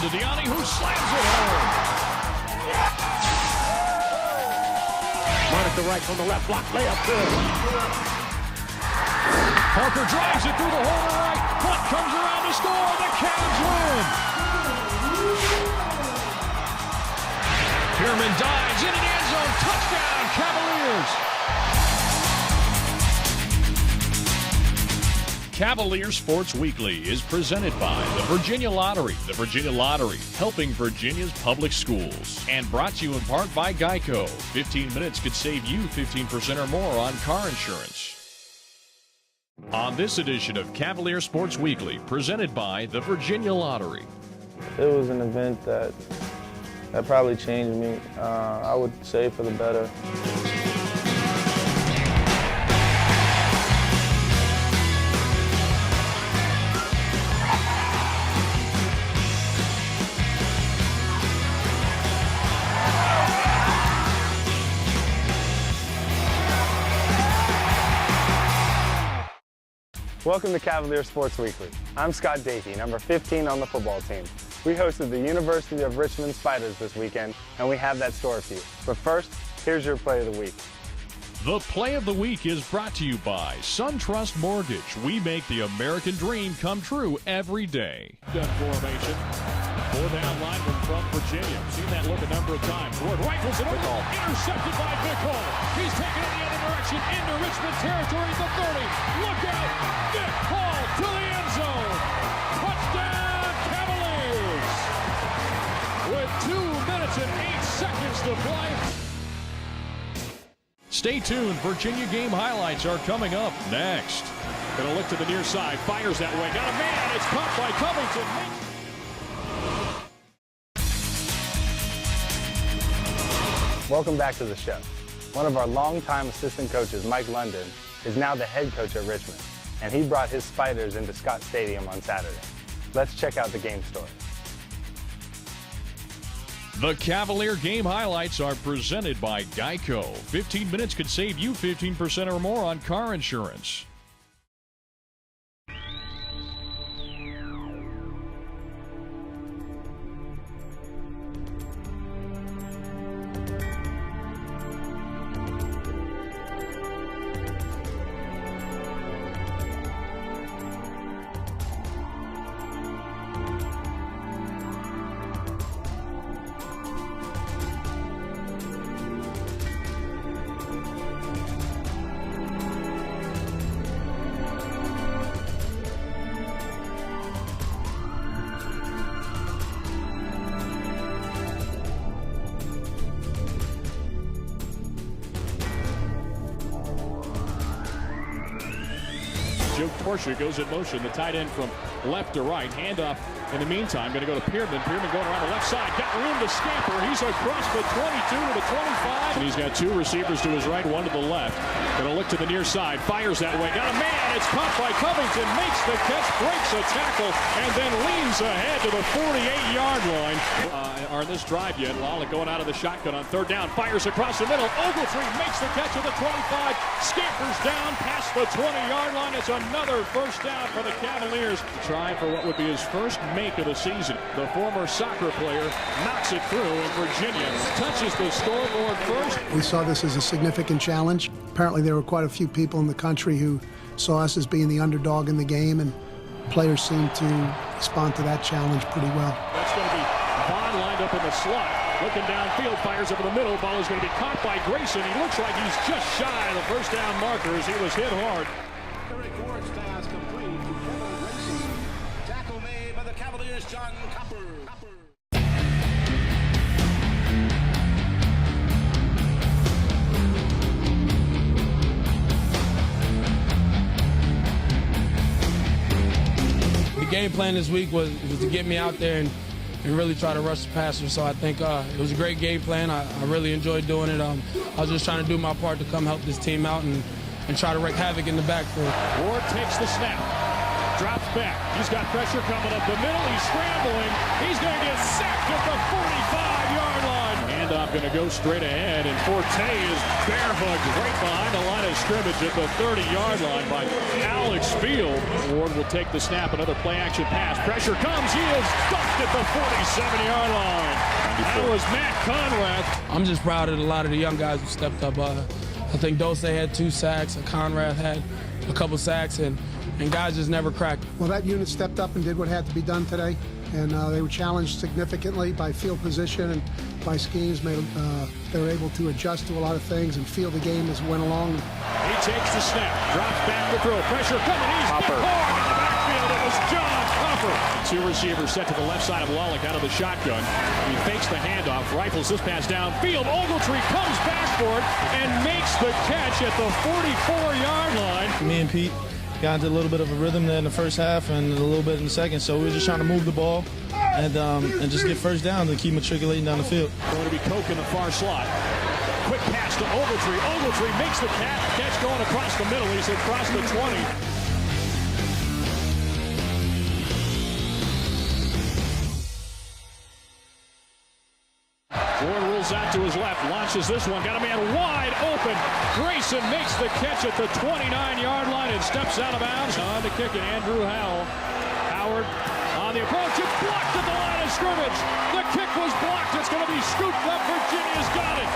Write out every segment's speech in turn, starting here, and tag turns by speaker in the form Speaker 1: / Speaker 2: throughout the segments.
Speaker 1: to Deani, who slams it home.
Speaker 2: Monica right from the left block, layup good.
Speaker 1: Parker drives it through the hole to right. Hunt comes around to score. The Cavs win. Pierman dives into the end zone. Touchdown, Cavaliers. Cavalier Sports Weekly is presented by the Virginia Lottery. The Virginia Lottery, helping Virginia's public schools. And brought to you in part by Geico. 15 minutes could save you 15% or more on car insurance. On this edition of Cavalier Sports Weekly, presented by the Virginia Lottery.
Speaker 3: It was an event that probably changed me, I would say for the better. Welcome to Cavalier Sports Weekly. I'm Scott Deke, number 15 on the football team. We hosted the University of Richmond Spiders this weekend, and we have that story for you. But first, here's your play of the week.
Speaker 1: The play of the week is brought to you by SunTrust Mortgage. We make the American dream come true every day. Done formation. 4-down lineman from Virginia. Seen that look a number of times. Ward rifles it over. Intercepted by Vic Hall. He's taken it the other direction into Richmond territory at the 30. Look out! Vic Hall to the end zone. Touchdown, Cavaliers! With 2 minutes and 8 seconds to play. Stay tuned. Virginia game highlights are coming up next. Gonna look to the near side. Fires that way. Got a man. It's caught by Covington.
Speaker 3: Welcome back to the show. One of our longtime assistant coaches, Mike London, is now the head coach at Richmond, and he brought his Spiders into Scott Stadium on Saturday. Let's check out the game story.
Speaker 1: The Cavalier game highlights are presented by Geico. 15 minutes could save you 15% or more on car insurance. Joe Torsia goes in motion. The tight end from left to right. Handoff in the meantime. Going to go to Pierman. Pierman going around the left side. Got room to scamper. He's across the 22 to the 25. And he's got 2 receivers to his right, 1 to the left. Going to look to the near side. Fires that way. Got a man. It's caught by Covington. Makes the catch. Breaks a tackle. And then leans ahead to the 48-yard line. On this drive yet. Lala going out of the shotgun on 3rd down. Fires across the middle. Ogletree makes the catch at the 25. Scampers down past the 20-yard line. It's another first down for the Cavaliers. Trying for what would be his first make of the season. The former soccer player knocks it through, and Virginia touches the scoreboard first.
Speaker 4: We saw this as a significant challenge. Apparently there were quite a few people in the country who saw us as being the underdog in the game, and players seemed to respond to that challenge pretty well.
Speaker 1: That's going to be Vaughn lined up in the slot. Looking downfield, fires over the middle. Ball is going to be caught by Grayson. He looks like he's just shy of the first down marker as he was hit hard.
Speaker 5: Pass complete to Kevin Grayson. Tackle made by the Cavaliers, John Copper.
Speaker 6: The game plan this week was to get me out there and really try to rush the passer. So I think it was a great game plan. I really enjoyed doing it. I was just trying to do my part to come help this team out and try to wreak havoc in the backfield.
Speaker 1: Ward takes the snap, drops back. He's got pressure coming up the middle. He's scrambling. He's going to get sacked at the 45-yard line. And handoff going to go straight ahead, and Forte is barehugged right behind the line of scrimmage at the 30-yard line by Alex Field. Ward will take the snap, another play-action pass. Pressure comes, he is stuffed at the 47-yard line. That was Matt Conrad.
Speaker 6: I'm just proud of a lot of the young guys who stepped up. I think Dose had 2 sacks, and Conrad had a couple sacks, and guys just never cracked.
Speaker 4: Well, that unit stepped up and did what had to be done today, and they were challenged significantly by field position and by schemes. They were able to adjust to a lot of things and feel the game as it went along.
Speaker 1: He takes the snap, drops back to throw. Pressure coming, he's hit hard in the backfield. It was John Hopper. 2 receivers set to the left side of Wallach out of the shotgun. He fakes the handoff, rifles this pass downfield. Ogletree comes back for it and makes the catch at the 44-yard line.
Speaker 7: Me and Pete got into a little bit of a rhythm there in the first half and a little bit in the second, so we were just trying to move the ball and just get first down to keep matriculating down the field.
Speaker 1: Going to be Koch in the far slot. Quick pass to Ogletree. Ogletree makes the catch going across the middle. He's across the 20. Ward rolls out to his left, launches this one, got a man wide open. Grayson makes the catch at the 29-yard line and steps out of bounds. On to kick it, Andrew Howell. Howard on the approach, it's blocked at the line of scrimmage. The kick was blocked, it's going to be scooped up. Virginia's got it.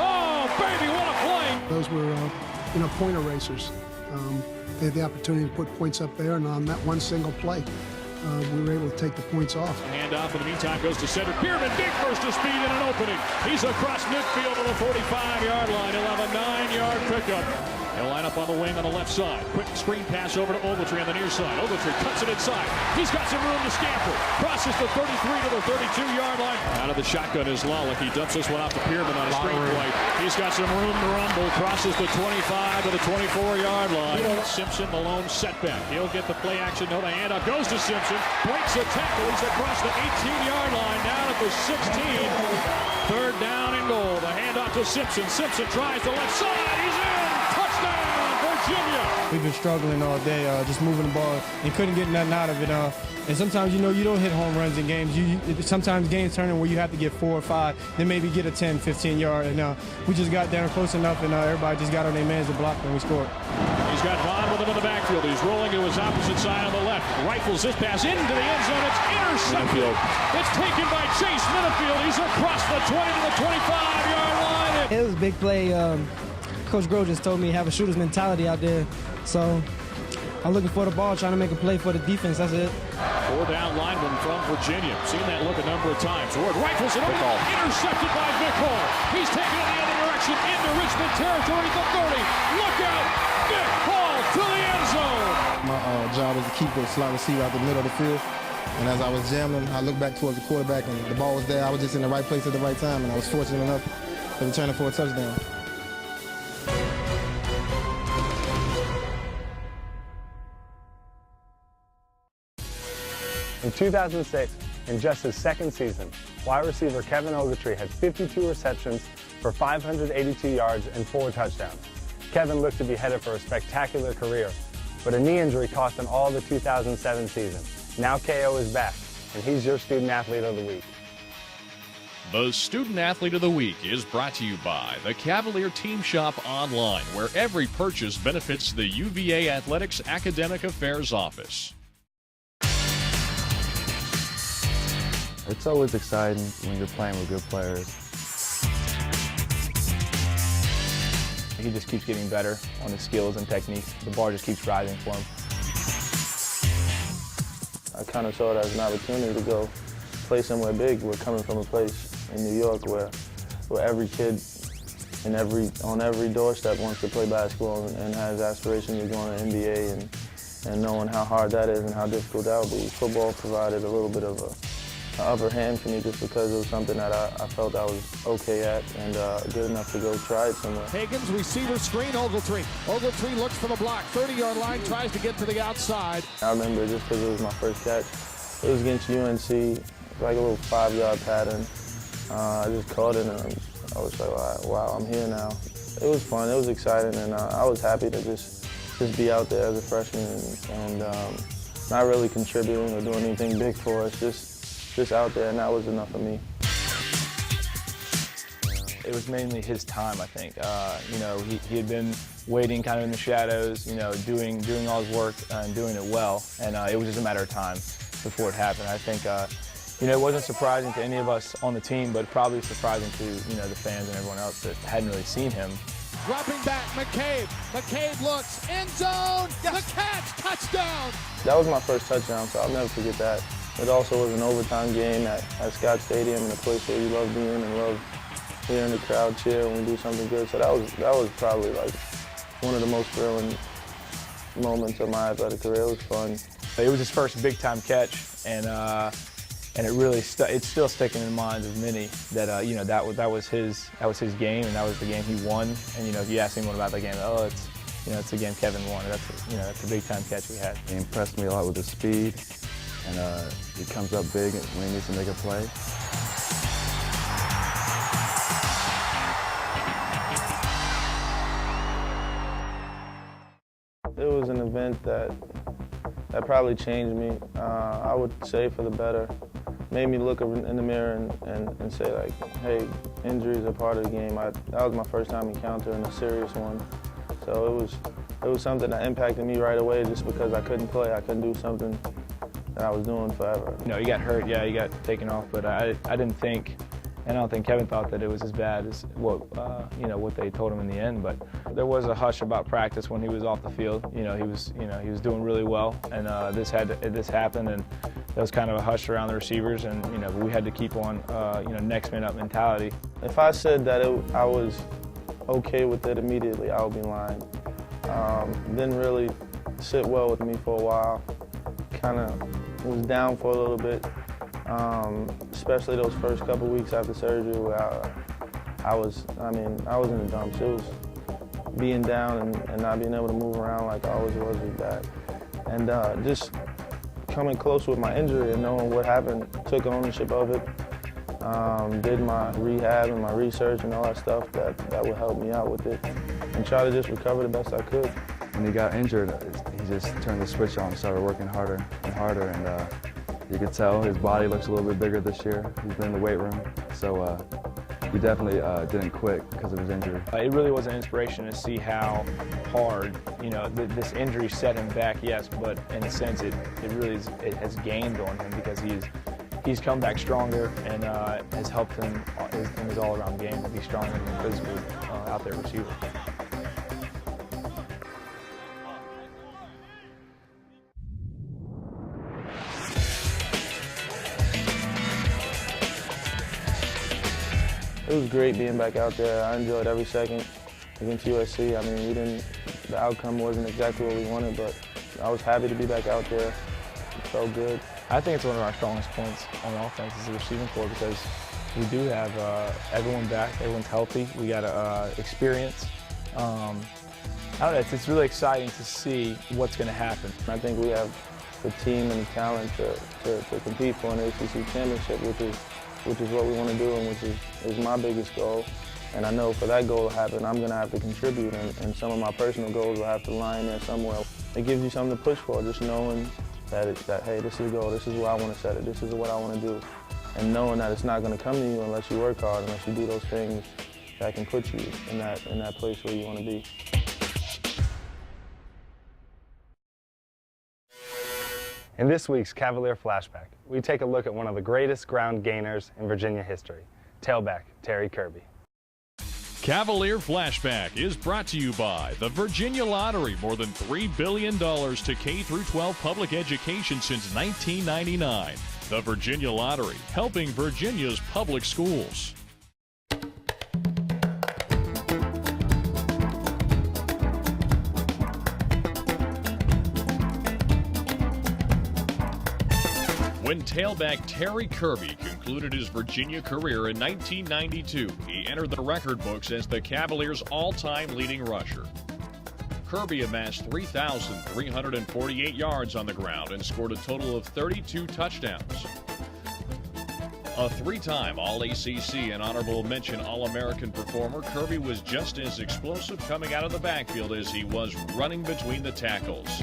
Speaker 1: Oh, baby, what a play.
Speaker 4: Those were, point erasers. They had the opportunity to put points up there, and on that one single play, we were able to take the points off.
Speaker 1: Handoff in the meantime goes to Cedric Pearman. Big burst of speed in an opening. He's across midfield to the 45-yard line. He'll have a 9-yard pickup. He'll line up on the wing on the left side. Quick screen pass over to Ogletree on the near side. Ogletree cuts it inside. He's got some room to scamper. Crosses the 33 to the 32-yard line. Out of the shotgun is Lawlick. He dumps this one off to Pearman on a screen play. He's got some room to rumble. Crosses the 25 to the 24-yard line. Simpson, the lone setback. He'll get the play action. No, the handoff goes to Simpson. Breaks a tackle. He's across the 18-yard line. Down at the 16. 3rd down and goal. The handoff to Simpson. Simpson tries the left side. He's in. Touchdown, Virginia.
Speaker 7: We've been struggling all day, just moving the ball and couldn't get nothing out of it. And sometimes, you don't hit home runs in games. Sometimes games turn in where you have to get 4 or 5, then maybe get a 10, 15-yard. And we just got down close enough, and everybody just got on their mans and blocked, and we scored.
Speaker 1: He's got Vaughn with him in the backfield. He's rolling to his opposite side on the left. Rifles this pass into the end zone. It's intercepted. It's taken by Chase Minifield. He's across the 20 to the 25-yard line.
Speaker 8: It was a big play. Coach Groh just told me have a shooter's mentality out there. So I'm looking for the ball, trying to make a play for the defense. That's it.
Speaker 1: 4 down lineman from Virginia. Seen that look a number of times. Ward rifles it over. Intercepted by Vic Hall. He's taking it the other direction into Richmond territory. The 30. Look out. Vic Hall to the end zone.
Speaker 7: My job is to keep the slot receiver out the middle of the field. And as I was jamming, I looked back towards the quarterback, and the ball was there. I was just in the right place at the right time, and I was fortunate enough to return it for a touchdown.
Speaker 3: In 2006, in just his 2nd season, wide receiver Kevin Ogletree had 52 receptions for 582 yards and 4 touchdowns. Kevin looked to be headed for a spectacular career, but a knee injury cost him all the 2007 season. Now KO is back, and he's your Student Athlete of the Week.
Speaker 9: The Student Athlete of the Week is brought to you by the Cavalier Team Shop Online, where every purchase benefits the UVA Athletics Academic Affairs Office.
Speaker 10: It's always exciting when you're playing with good players.
Speaker 11: He just keeps getting better on his skills and techniques. The bar just keeps rising for him.
Speaker 10: I kind of saw it as an opportunity to go play somewhere big. We're coming from a place in New York where every kid and on every doorstep wants to play basketball and has aspirations of going to the NBA and knowing how hard that is and how difficult that will be. Football provided a little bit of an upper hand for me just because it was something that I felt I was okay at and good enough to go try it somewhere.
Speaker 2: Hagan's receiver screen, Ogletree. Ogletree looks for the block, 30-yard line, tries to get to the outside.
Speaker 10: I remember just because it was my first catch. It was against UNC, like a little 5-yard pattern. I just caught it and I was like, wow, I'm here now. It was fun, it was exciting, and I was happy to just be out there as a freshman and not really contributing or doing anything big for us, just out there, and that was enough for me.
Speaker 11: it was mainly his time, I think. You know, he had been waiting kind of in the shadows, you know, doing all his work and doing it well, and it was just a matter of time before it happened. I think, you know, it wasn't surprising to any of us on the team, but probably surprising to, you know, the fans and everyone else that hadn't really seen him.
Speaker 2: Dropping back, McCabe. McCabe looks, end zone, the catch, touchdown.
Speaker 10: That was my first touchdown, so I'll never forget that. It also was an overtime game at Scott Stadium, in a place where you love being and love hearing the crowd cheer when we do something good. So that was probably like one of the most thrilling moments of my athletic career. It was fun.
Speaker 11: It was his first big-time catch, and it really it's still sticking in the minds of many that you know, that was his game, and that was the game he won. And you know, if you ask anyone about that game, oh, it's, you know, it's the game Kevin won. That's a big-time catch we had.
Speaker 12: He impressed me a lot with his speed, and he comes up big when he needs to make a play.
Speaker 10: It was an event that probably changed me. I would say for the better. Made me look in the mirror and say, like, hey, injuries are part of the game. That was my first time encountering a serious one. So it was something that impacted me right away, just because I couldn't play. I couldn't do something that I was doing forever.
Speaker 11: You know, he got hurt, yeah, he got taken off, but I didn't think, and I don't think Kevin thought that it was as bad as what you know, what they told him in the end. But there was a hush about practice when he was off the field. You know, he was doing really well, and this happened, and there was kind of a hush around the receivers, and you know, we had to keep on you know, next man up mentality.
Speaker 10: If I said that I was okay with it immediately, I would be lying. Didn't really sit well with me for a while. Kind of was down for a little bit, especially those first couple weeks after surgery, where I was in the dumps. It was being down and not being able to move around like I always was bad. And just coming close with my injury and knowing what happened, took ownership of it, did my rehab and my research and all that stuff that would help me out with it, and try to just recover the best I could.
Speaker 12: When he got injured, he just turned the switch on and started working harder and harder, and you could tell his body looks a little bit bigger this year. He's been in the weight room, so he definitely didn't quit because of his injury.
Speaker 11: It really was an inspiration to see how hard, you know, this injury set him back, yes, but in a sense it has gained on him, because he's come back stronger, and has helped him in his all-around game to be stronger and physically out there receiver.
Speaker 10: It was great being back out there. I enjoyed every second against USC. I mean, the outcome wasn't exactly what we wanted, but I was happy to be back out there. It felt good.
Speaker 11: I think it's one of our strongest points on offense is the receiving corps, because we do have everyone back, everyone's healthy. We got experience. I don't know, it's really exciting to see what's going to happen.
Speaker 10: I think we have the team and the talent to compete for an ACC championship, which is what we want to do, and which is my biggest goal. And I know for that goal to happen, I'm going to have to contribute, and some of my personal goals will have to lie in there somewhere. It gives you something to push for, just knowing that hey, this is the goal, this is where I want to set it, this is what I want to do. And knowing that it's not going to come to you unless you work hard, unless you do those things that can put you in that place where you want to be.
Speaker 3: In this week's Cavalier Flashback, we take a look at one of the greatest ground gainers in Virginia history, tailback Terry Kirby.
Speaker 9: Cavalier Flashback is brought to you by the Virginia Lottery. More than $3 billion to K-12 public education since 1999. The Virginia Lottery, helping Virginia's public schools. When tailback Terry Kirby concluded his Virginia career in 1992, he entered the record books as the Cavaliers' all-time leading rusher. Kirby amassed 3,348 yards on the ground and scored a total of 32 touchdowns. A three-time All-ACC and honorable mention All-American performer, Kirby was just as explosive coming out of the backfield as he was running between the tackles.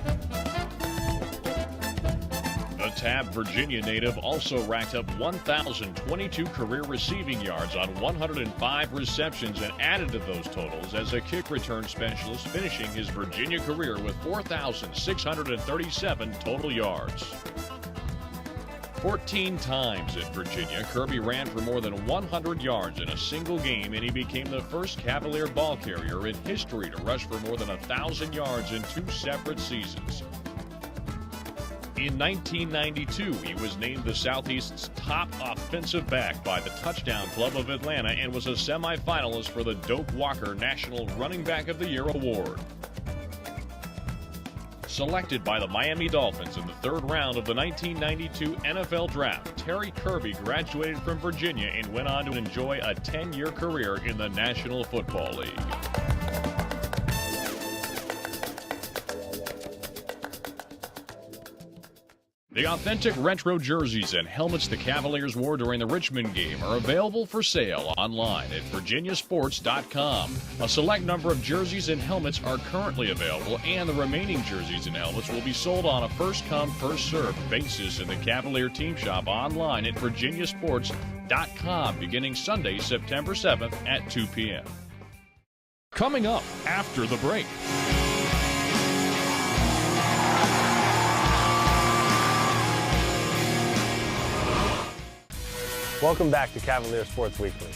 Speaker 9: The DeKalb, Virginia native also racked up 1,022 career receiving yards on 105 receptions and added to those totals as a kick return specialist, finishing his Virginia career with 4,637 total yards. 14 times in Virginia, Kirby ran for more than 100 yards in a single game, and he became the first Cavalier ball carrier in history to rush for more than 1,000 yards in 2 separate seasons. In 1992, he was named the Southeast's top offensive back by the Touchdown Club of Atlanta and was a semifinalist for the Doak Walker National Running Back of the Year Award. Selected by the Miami Dolphins in the 3rd round of the 1992 NFL Draft, Terry Kirby graduated from Virginia and went on to enjoy a 10-year career in the National Football League. The authentic retro jerseys and helmets the Cavaliers wore during the Richmond game are available for sale online at virginiasports.com. A select number of jerseys and helmets are currently available, and the remaining jerseys and helmets will be sold on a first-come, first-served basis in the Cavalier team shop online at virginiasports.com beginning Sunday, September 7th at 2 p.m. Coming up after the break.
Speaker 3: Welcome back to Cavalier Sports Weekly.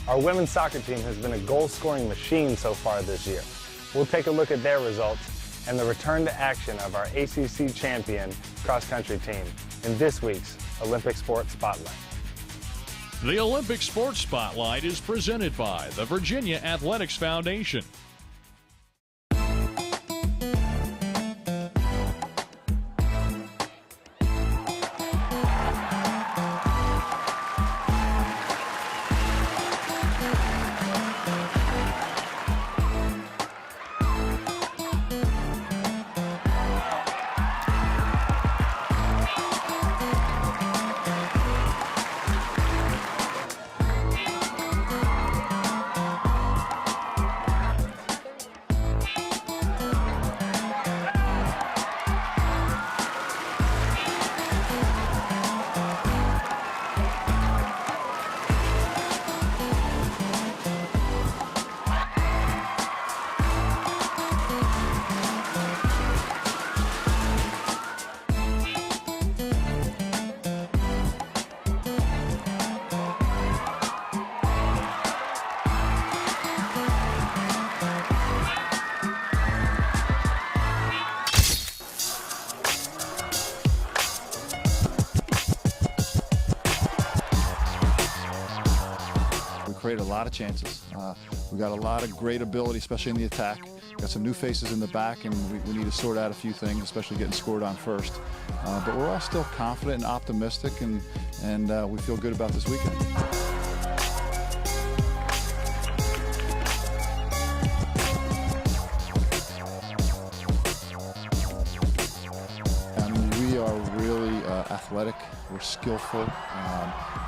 Speaker 3: Our women's soccer team has been a goal-scoring machine so far this year. We'll take a look at their results and the return to action of our ACC champion cross-country team in this week's Olympic Sports Spotlight.
Speaker 9: The Olympic Sports Spotlight is presented by the Virginia Athletics Foundation.
Speaker 13: Created a lot of chances. We got a lot of great ability, especially in the attack. Got some new faces in the back, and we need to sort out a few things, especially getting scored on first. But we're all still confident and optimistic, and we feel good about this weekend. We are really athletic. We're skillful.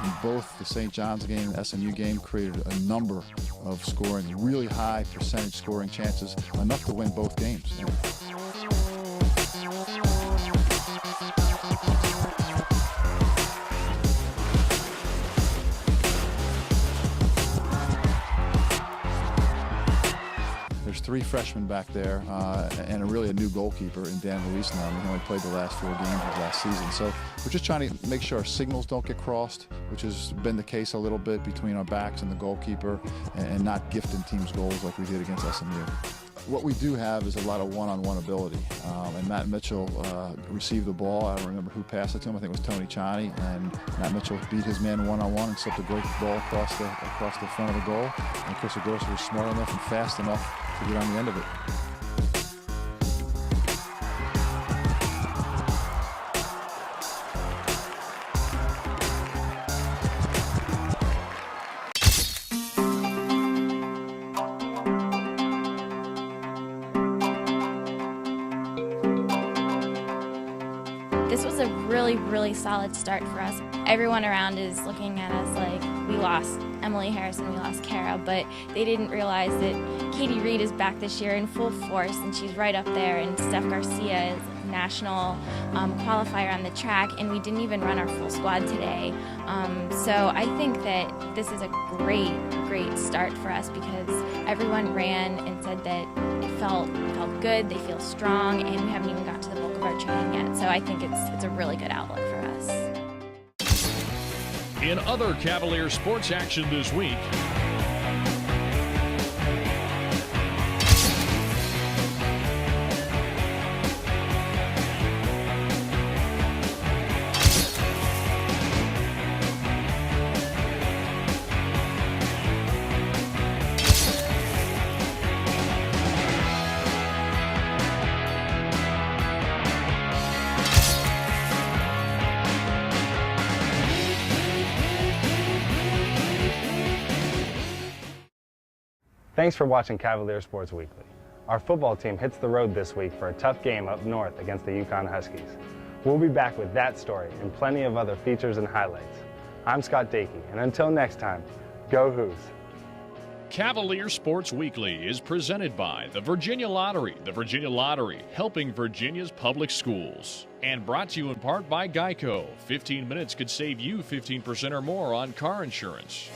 Speaker 13: In both the St. John's game and SMU game, created a number of scoring, really high percentage scoring chances, enough to win both games. There's 3 freshmen back there and really a new goalkeeper in Dan Luis now. He only played the last 4 games of last season. So we're just trying to make sure our signals don't get crossed, which has been the case a little bit between our backs and the goalkeeper, and not gifting teams goals like we did against SMU. What we do have is a lot of one-on-one ability, and Matt Mitchell received the ball. I don't remember who passed it to him. I think it was Tony Chani, and Matt Mitchell beat his man one-on-one and slipped a great ball across the front of the goal. And Chris Agosa was smart enough and fast enough to get on the end of it.
Speaker 14: This was a really solid start for us. Everyone around is looking at us like we lost Emily Harrison, we lost Kara, but they didn't realize that Katie Reed is back this year in full force, and she's right up there, and Steph Garcia is national qualifier on the track, and we didn't even run our full squad today. So I think that this is a great start for us because everyone ran and said that it felt good, they feel strong, and we haven't even got to the bulk of our training yet. So I think it's a really good outlook for us.
Speaker 9: In other Cavalier sports action this week,
Speaker 3: Thanks for watching Cavalier Sports Weekly. Our football team hits the road this week for a tough game up north against the Yukon Huskies. We'll be back with that story and plenty of other features and highlights. I'm Scott Deke, and until next time, go Hoos!
Speaker 9: Cavalier Sports Weekly is presented by the Virginia Lottery. The Virginia Lottery, helping Virginia's public schools. And brought to you in part by Geico. 15 minutes could save you 15% or more on car insurance.